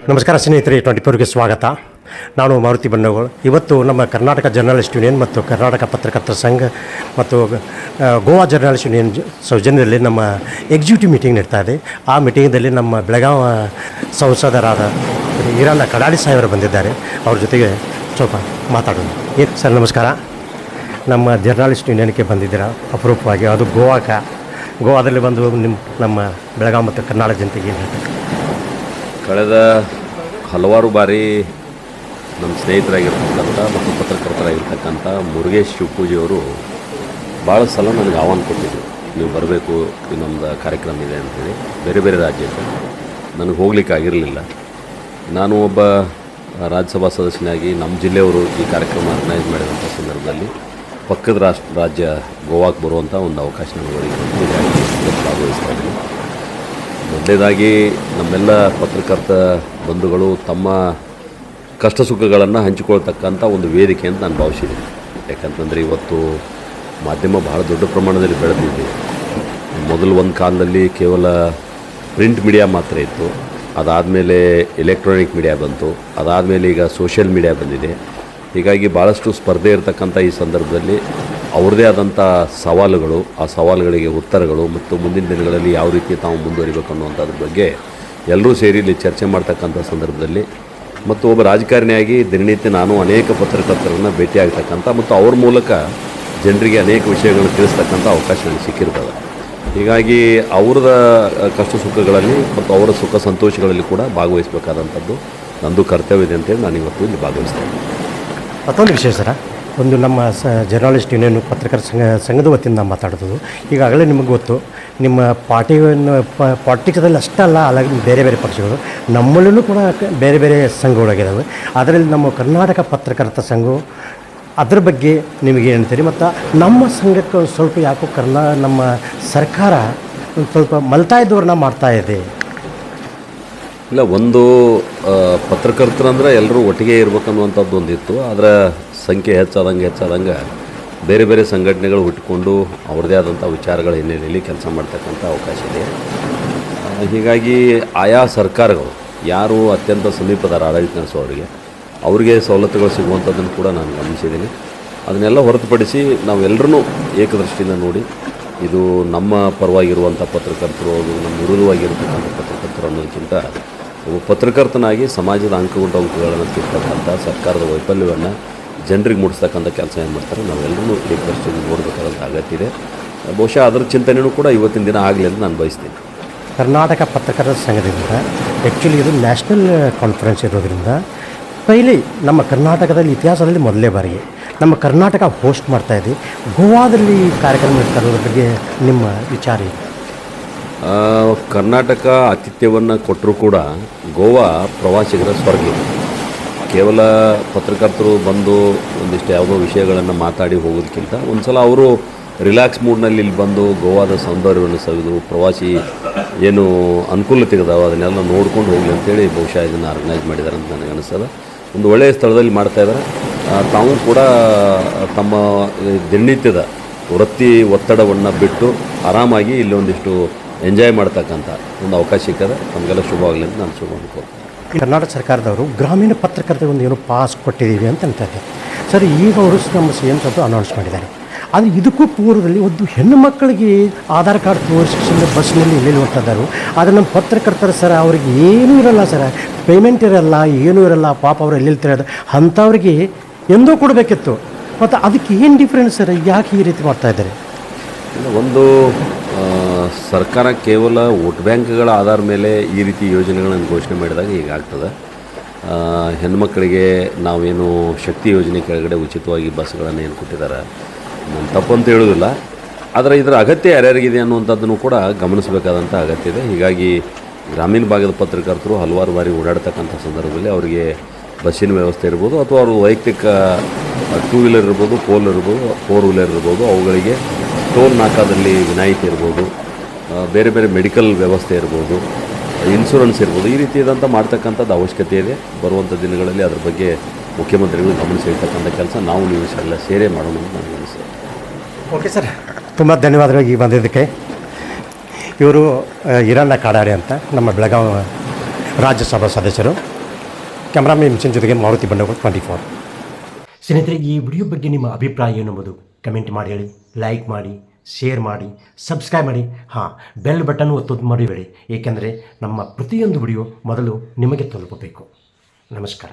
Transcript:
ನಮಸ್ಕಾರ ಸ್ನೇಹಿತರೆ, 24ಗೆ ಸ್ವಾಗತ. ನಾನು ಮಾರುತಿ ಬಣ್ಣಗಳು. ಇವತ್ತು ನಮ್ಮ ಕರ್ನಾಟಕ ಜರ್ನಲಿಸ್ಟ್ ಯೂನಿಯನ್ ಮತ್ತು ಕರ್ನಾಟಕ ಪತ್ರಕರ್ತರ ಸಂಘ ಮತ್ತು ಗೋವಾ ಜರ್ನಲಿಸ್ಟ್ ಯೂನಿಯನ್ ಸೌಜನ್ಯದಲ್ಲಿ ನಮ್ಮ ಎಕ್ಸಿಕ್ಯೂಟಿವ್ ಮೀಟಿಂಗ್ ನಡೀತಾ ಇದೆ. ಆ ಮೀಟಿಂಗಲ್ಲಿ ನಮ್ಮ ಬೆಳಗಾವಿ ಸಂಸದರಾದ ಈರಣ್ಣ ಕಡಾಡಿ ಸಾಹೇಬರು ಬಂದಿದ್ದಾರೆ. ಅವ್ರ ಜೊತೆಗೆ ಸ್ವಲ್ಪ ಮಾತಾಡೋಣ. ಸರ್ ನಮಸ್ಕಾರ. ನಮ್ಮ ಜರ್ನಲಿಸ್ಟ್ ಯೂನಿಯನ್ಗೆ ಬಂದಿದ್ದೀರಾ ಅಪರೂಪವಾಗಿ, ಅದು ಗೋವಾದಲ್ಲಿ ಬಂದು ನಮ್ಮ ಬೆಳಗಾವಿ ಮತ್ತು ಕರ್ನಾಟಕ ಜನತೆಗೆ ಏನು ಹೇಳ್ತಾರೆ? ಕಳೆದ ಹಲವಾರು ಬಾರಿ ನಮ್ಮ ಸ್ನೇಹಿತರಾಗಿರ್ತಕ್ಕಂಥ ಮತ್ತು ಪತ್ರಕರ್ತರಾಗಿರ್ತಕ್ಕಂಥ ಮುರುಗೇಶ್ ಶಿವಪೂಜೆಯವರು ಭಾಳ ಸಲ ನನಗೆ ಆಹ್ವಾನ ಕೊಟ್ಟಿದ್ದರು, ನೀವು ಬರಬೇಕು, ಇನ್ನೊಂದು ಕಾರ್ಯಕ್ರಮ ಇದೆ ಅಂಥೇಳಿ. ಬೇರೆ ಬೇರೆ ರಾಜ್ಯಕ್ಕೆ ನನಗೆ ಹೋಗ್ಲಿಕ್ಕಾಗಿರಲಿಲ್ಲ. ನಾನು ಒಬ್ಬ ರಾಜ್ಯಸಭಾ ಸದಸ್ಯನಾಗಿ ನಮ್ಮ ಜಿಲ್ಲೆಯವರು ಈ ಕಾರ್ಯಕ್ರಮ ಆರ್ಗನೈಸ್ ಮಾಡಿದಂಥ ಸಂದರ್ಭದಲ್ಲಿ ಪಕ್ಕದ ರಾಜ್ಯ ಗೋವಾಕ್ಕೆ ಬರುವಂಥ ಒಂದು ಅವಕಾಶ ನನಗೆ ಒದಗಿಸಿ ಭಾಗವಹಿಸ್ತಾ ಇದ್ದೀನಿ. ಮೊದಲನೇದಾಗಿ ನಮ್ಮೆಲ್ಲ ಪತ್ರಕರ್ತ ಬಂಧುಗಳು ತಮ್ಮ ಕಷ್ಟ ಸುಖಗಳನ್ನು ಹಂಚಿಕೊಳ್ತಕ್ಕಂಥ ಒಂದು ವೇದಿಕೆ ಅಂತ ನಾನು ಭಾವಿಸಿದ್ದೀನಿ. ಯಾಕಂತಂದರೆ ಇವತ್ತು ಮಾಧ್ಯಮ ಬಹಳ ದೊಡ್ಡ ಪ್ರಮಾಣದಲ್ಲಿ ಬೆಳೆದಿದೆ. ಮೊದಲು ಒಂದು ಕಾಲದಲ್ಲಿ ಕೇವಲ ಪ್ರಿಂಟ್ ಮೀಡಿಯಾ ಮಾತ್ರ ಇತ್ತು, ಅದಾದಮೇಲೆ ಎಲೆಕ್ಟ್ರಾನಿಕ್ ಮೀಡಿಯಾ ಬಂತು, ಅದಾದಮೇಲೆ ಈಗ ಸೋಷಿಯಲ್ ಮೀಡಿಯಾ ಬಂದಿದೆ. ಹೀಗಾಗಿ ಭಾಳಷ್ಟು ಸ್ಪರ್ಧೆ ಇರತಕ್ಕಂಥ ಈ ಸಂದರ್ಭದಲ್ಲಿ ಅವ್ರದ್ದೇ ಆದಂಥ ಸವಾಲುಗಳು, ಆ ಸವಾಲುಗಳಿಗೆ ಉತ್ತರಗಳು ಮತ್ತು ಮುಂದಿನ ದಿನಗಳಲ್ಲಿ ಯಾವ ರೀತಿ ತಾವು ಮುಂದುವರಿಬೇಕು ಅನ್ನುವಂಥದ್ರ ಬಗ್ಗೆ ಎಲ್ಲರೂ ಸೇರಿ ಇಲ್ಲಿ ಚರ್ಚೆ ಮಾಡ್ತಕ್ಕಂಥ ಸಂದರ್ಭದಲ್ಲಿ ಮತ್ತು ಒಬ್ಬ ರಾಜಕಾರಣಿಯಾಗಿ ದಿನನಿತ್ಯ ನಾನು ಅನೇಕ ಪತ್ರಕರ್ತರನ್ನು ಭೇಟಿಯಾಗ್ತಕ್ಕಂಥ ಮತ್ತು ಅವ್ರ ಮೂಲಕ ಜನರಿಗೆ ಅನೇಕ ವಿಷಯಗಳನ್ನು ತಿಳಿಸ್ತಕ್ಕಂಥ ಅವಕಾಶ ನನಗೆ ಸಿಕ್ಕಿರ್ತದೆ. ಹೀಗಾಗಿ ಅವ್ರದ ಕಷ್ಟ ಸುಖಗಳಲ್ಲಿ ಮತ್ತು ಅವರ ಸುಖ ಸಂತೋಷಗಳಲ್ಲಿ ಕೂಡ ಭಾಗವಹಿಸಬೇಕಾದಂಥದ್ದು ನಂದು ಕರ್ತವ್ಯ ಇದೆ ಅಂತೇಳಿ ನಾನು ಇವತ್ತು ಇಲ್ಲಿ ಭಾಗವಹಿಸ್ತೇನೆ. ಮತ್ತೊಂದು ವಿಷಯ ಸರ, ಒಂದು ನಮ್ಮ ಜರ್ನಲಿಸ್ಟ್ ಯೂನಿಯನ್ ಪತ್ರಕರ್ತರ ಸಂಘದ ವತಿಯಿಂದ ಮಾತಾಡೋದು. ಈಗಾಗಲೇ ನಿಮಗೆ ಗೊತ್ತು, ನಿಮ್ಮ ಪಾರ್ಟಿಯನ್ನು ಪಾಲಿಟಿಕ್ಸಲ್ಲಿ ಅಷ್ಟಲ್ಲ, ಅಲ್ಲ ಬೇರೆ ಬೇರೆ ಪಕ್ಷಗಳು ನಮ್ಮಲ್ಲೂ ಕೂಡ ಬೇರೆ ಬೇರೆ ಸಂಘಗಳಾಗಿದ್ದಾವೆ. ಅದರಲ್ಲಿ ನಮ್ಮ ಕರ್ನಾಟಕ ಪತ್ರಕರ್ತರ ಸಂಘವು ಅದ್ರ ಬಗ್ಗೆ ನಿಮಗೆ ಹೇಳ್ತೀರಿ. ಮತ್ತು ನಮ್ಮ ಸಂಘಕ್ಕೆ ಒಂದು ಸ್ವಲ್ಪ ಯಾಕೋ ನಮ್ಮ ಸರ್ಕಾರ ಒಂದು ಸ್ವಲ್ಪ ಮಲ್ತಾಯಿದ್ದವ್ರನ್ನ ಮಾಡ್ತಾ ಇದೆ. ಇಲ್ಲ, ಒಂದು ಪತ್ರಕರ್ತರಂದ್ರೆ ಎಲ್ಲರೂ ಒಟ್ಟಿಗೆ ಇರಬೇಕನ್ನುವಂಥದ್ದು ಒಂದಿತ್ತು. ಅದರ ಸಂಖ್ಯೆ ಹೆಚ್ಚಾದಂಗೆ ಬೇರೆ ಬೇರೆ ಸಂಘಟನೆಗಳು ಹುಟ್ಟಿಕೊಂಡು ಅವ್ರದ್ದೇ ಆದಂಥ ವಿಚಾರಗಳ ಹಿನ್ನೆಲೆಯಲ್ಲಿ ಕೆಲಸ ಮಾಡ್ತಕ್ಕಂಥ ಅವಕಾಶ ಇದೆ. ಹೀಗಾಗಿ ಆಯಾ ಸರ್ಕಾರಗಳು ಯಾರು ಅತ್ಯಂತ ಸಮೀಪದ ಆಡಳಿತ ನಡೆಸೋರಿಗೆ ಅವರಿಗೆ ಸವಲತ್ತುಗಳು ಸಿಗುವಂಥದ್ದನ್ನು ಕೂಡ ನಾನು ಗಮನಿಸಿದ್ದೀನಿ. ಅದನ್ನೆಲ್ಲ ಹೊರತುಪಡಿಸಿ ನಾವೆಲ್ಲರೂ ಏಕದೃಷ್ಟಿಯಿಂದ ನೋಡಿ ಇದು ನಮ್ಮ ಪರವಾಗಿರುವಂಥ ಪತ್ರಕರ್ತರು, ಅದು ನಮ್ಮ ವಿರೋಧವಾಗಿರ್ತಕ್ಕಂಥ ಪತ್ರಕರ್ತರು ಅನ್ನೋದಕ್ಕಿಂತ ಒಬ್ಬ ಪತ್ರಕರ್ತನಾಗಿ ಸಮಾಜದ ಅಂಕುಗಳನ್ನು ತಿರ್ತಕ್ಕಂಥ ಸರ್ಕಾರದ ವೈಫಲ್ಯವನ್ನು ಜನರಿಗೆ ಮೂಡಿಸ್ತಕ್ಕಂಥ ಕೆಲಸ ಏನು ಮಾಡ್ತಾರೆ ನಾವೆಲ್ಲರೂ ಏಕದೃಷ್ಟಿಯಿಂದ ನೋಡಬೇಕಾದಂಥ ಅಗತ್ಯ ಇದೆ. ಬಹುಶಃ ಅದರ ಚಿಂತನೆಯೂ ಕೂಡ ಇವತ್ತಿನ ದಿನ ಆಗಲಿ ಅಂತ ನಾನು ಬಯಸ್ತೀನಿ. ಕರ್ನಾಟಕ ಪತ್ರಕರ್ತರ ಸಂಘದಿಂದ ಆ್ಯಕ್ಚುಲಿ ಇದು ನ್ಯಾಷನಲ್ ಕಾನ್ಫರೆನ್ಸ್ ಇರೋದರಿಂದ ಪೈಲಿ ನಮ್ಮ ಕರ್ನಾಟಕದಲ್ಲಿ ಇತಿಹಾಸದಲ್ಲಿ ಮೊದಲೇ ಬಾರಿಗೆ ನಮ್ಮ ಕರ್ನಾಟಕ ಹೋಸ್ಟ್ ಮಾಡ್ತಾಯಿದೆ. ಗೋವಾದಲ್ಲಿ ಕಾರ್ಯಕ್ರಮ ಇರ್ತಾರೋದ್ರ ಬಗ್ಗೆ ನಿಮ್ಮ ವಿಚಾರ ಇದೆ? ಕರ್ನಾಟಕ ಆತಿಥ್ಯವನ್ನು ಕೊಟ್ಟರೂ ಕೂಡ ಗೋವಾ ಪ್ರವಾಸಿಗರ ಸ್ವರ್ಗ. ಕೇವಲ ಪತ್ರಕರ್ತರು ಬಂದು ಒಂದಿಷ್ಟು ಯಾವುದೋ ವಿಷಯಗಳನ್ನು ಮಾತಾಡಿ ಹೋಗೋದಕ್ಕಿಂತ ಒಂದು ಸಲ ಅವರು ರಿಲ್ಯಾಕ್ಸ್ ಮೂಡ್ನಲ್ಲಿ ಇಲ್ಲಿ ಬಂದು ಗೋವಾದ ಸೌಂದರ್ಯವನ್ನು ಸವಿದು ಪ್ರವಾಸಿ ಏನು ಅನುಕೂಲತೆ ಇದಾವೆ ಅದನ್ನೆಲ್ಲ ನೋಡ್ಕೊಂಡು ಹೋಗಲಿ ಅಂತೇಳಿ ಬಹುಶಃ ಇದನ್ನು ಆರ್ಗನೈಸ್ ಮಾಡಿದ್ದಾರೆ ಅಂತ ನನಗೆ ಅನಿಸ್ತದೆ. ಒಂದು ಒಳ್ಳೆಯ ಸ್ಥಳದಲ್ಲಿ ಮಾಡ್ತಾಯಿದ್ದಾರೆ. ತಾವು ಕೂಡ ತಮ್ಮ ದಿನನಿತ್ಯದ ವೃತ್ತಿ ಒತ್ತಡವನ್ನು ಬಿಟ್ಟು ಆರಾಮಾಗಿ ಇಲ್ಲಿ ಒಂದಿಷ್ಟು ಎಂಜಾಯ್ ಮಾಡ್ತಕ್ಕಂಥ ಒಂದು ಅವಕಾಶ ಸಿಕ್ಕದೆ. ನಮಗೆಲ್ಲ ಶುಭವಾಗಲಿ ಅಂತ ನಾನು ಶುಭ ಅನ್ಕೋತೀನಿ. ಕರ್ನಾಟಕ ಸರ್ಕಾರದವರು ಗ್ರಾಮೀಣ ಪತ್ರಕರ್ತರಿಗೆ ಒಂದು ಏನೋ ಪಾಸ್ ಕೊಟ್ಟಿದ್ದೀವಿ ಅಂತ ಅಂತಾರೆ ಸರ್. ಈಗ ಅವರು ನಮ್ಮ ಸಿ ಎಂ ಸಾಹೇಬರು ಅನೌನ್ಸ್ ಮಾಡಿದ್ದಾರೆ. ಆದರೆ ಇದಕ್ಕೂ ಪೂರ್ವದಲ್ಲಿ ಒಂದು ಹೆಣ್ಣು ಮಕ್ಕಳಿಗೆ ಆಧಾರ್ ಕಾರ್ಡ್ ತೋರಿಸಿಕೊಂಡು ಬಸ್ನಲ್ಲಿ ಎಲ್ಲೆಲ್ಲಿ ಹೊಂಟಿದ್ದಾರೆ. ಆದರೆ ನಮ್ಮ ಪತ್ರಕರ್ತರು ಸರ್ ಅವ್ರಿಗೆ ಏನೂ ಇರಲ್ಲ ಸರ್, ಪೇಮೆಂಟ್ ಇರಲ್ಲ, ಏನೂ ಇರಲ್ಲ. ಪಾಪ ಅವ್ರು ಎಲ್ಲೆಲ್ಲಿ ತಿರೋದು ಅಂಥವ್ರಿಗೆ ಎಂದೂ ಕೊಡಬೇಕಿತ್ತು. ಮತ್ತು ಅದಕ್ಕೆ ಏನು ಡಿಫ್ರೆನ್ಸ್ ಸರ್? ಯಾಕೆ ಈ ರೀತಿ ಮಾಡ್ತಾಯಿದ್ದಾರೆ? ಒಂದು ಸರ್ಕಾರ ಕೇವಲ ವೋಟ್ ಬ್ಯಾಂಕ್ಗಳ ಆಧಾರ ಮೇಲೆ ಈ ರೀತಿ ಯೋಜನೆಗಳನ್ನು ಘೋಷಣೆ ಮಾಡಿದಾಗ ಹೀಗಾಗ್ತದೆ. ಹೆಣ್ಮಕ್ಕಳಿಗೆ ನಾವೇನು ಶಕ್ತಿ ಯೋಜನೆ ಕೆಳಗಡೆ ಉಚಿತವಾಗಿ ಬಸ್ಗಳನ್ನು ಏನು ಕೊಟ್ಟಿದ್ದಾರೆ, ನಾನು ತಪ್ಪು ಅಂತ ಹೇಳೋದಿಲ್ಲ. ಆದರೆ ಇದರ ಅಗತ್ಯ ಯಾರ್ಯಾರಿಗಿದೆ ಅನ್ನುವಂಥದ್ದನ್ನು ಕೂಡ ಗಮನಿಸಬೇಕಾದಂಥ ಅಗತ್ಯ ಇದೆ. ಹೀಗಾಗಿ ಗ್ರಾಮೀಣ ಭಾಗದ ಪತ್ರಕರ್ತರು ಹಲವಾರು ಬಾರಿ ಓಡಾಡ್ತಕ್ಕಂಥ ಸಂದರ್ಭದಲ್ಲಿ ಅವರಿಗೆ ಬಸ್ಸಿನ ವ್ಯವಸ್ಥೆ ಇರ್ಬೋದು ಅಥವಾ ಅವರು ವೈಯಕ್ತಿಕ 2 ವೀಲರ್ ಇರ್ಬೋದು, ಫೋರ್ ವೀಲರ್ ಇರ್ಬೋದು, ಅವುಗಳಿಗೆ ಟೋಲ್ ನಾಕಾದಲ್ಲಿ ವಿನಾಯಿತಿ ಇರ್ಬೋದು, ಬೇರೆ ಬೇರೆ ಮೆಡಿಕಲ್ ವ್ಯವಸ್ಥೆ ಇರ್ಬೋದು, ಇನ್ಶೂರೆನ್ಸ್ ಇರ್ಬೋದು, ಈ ರೀತಿಯಾದಂಥ ಮಾಡ್ತಕ್ಕಂಥದ್ದು ಅವಶ್ಯಕತೆ ಇದೆ. ಬರುವಂಥ ದಿನಗಳಲ್ಲಿ ಅದ್ರ ಬಗ್ಗೆ ಮುಖ್ಯಮಂತ್ರಿಗಳು ಗಮನ ಸೆಳೆತಕ್ಕಂಥ ಕೆಲಸ ನಾವು ನೀವು ಎಲ್ಲ ಸೇರೇ ಮಾಡೋಣ ಅಂತ ನನಗೆ ಅನಿಸ್ತದೆ. ಓಕೆ ಸರ್, ತುಂಬ ಧನ್ಯವಾದಗಳು ಈಗ ಬಂದಿದ್ದಕ್ಕೆ. ಇವರು ಈರಣ್ಣ ಕಡಾಡಿ ಅಂತ ನಮ್ಮ ಬೆಳಗಾವಿ ರಾಜ್ಯಸಭಾ ಸದಸ್ಯರು. ಕ್ಯಾಮ್ರಾಮನ್ ಮಿಷನ್ ಜೊತೆಗೆ ಮಾರುತಿ ಬಂಡವಾಳ 24. ಸ್ನೇಹಿತರೆ, ಈ ವಿಡಿಯೋ ಬಗ್ಗೆ ನಿಮ್ಮ ಅಭಿಪ್ರಾಯ ಏನೆಂಬುದು ಕಮೆಂಟ್ ಮಾಡಿ ಹೇಳಿ, ಲೈಕ್ ಮಾಡಿ, ಶೇರ್ ಮಾಡಿ, ಸಬ್ಸ್ಕ್ರೈಬ್ ಮಾಡಿ. ಹಾಂ, ಬೆಲ್ ಬಟನ್ ಒತ್ತೋದು ಮರಿಬೇಡಿ, ಏಕೆಂದರೆ ನಮ್ಮ ಪ್ರತಿಯೊಂದು ವಿಡಿಯೋ ಮೊದಲು ನಿಮಗೆ ತಲುಪಬೇಕು. ನಮಸ್ಕಾರ.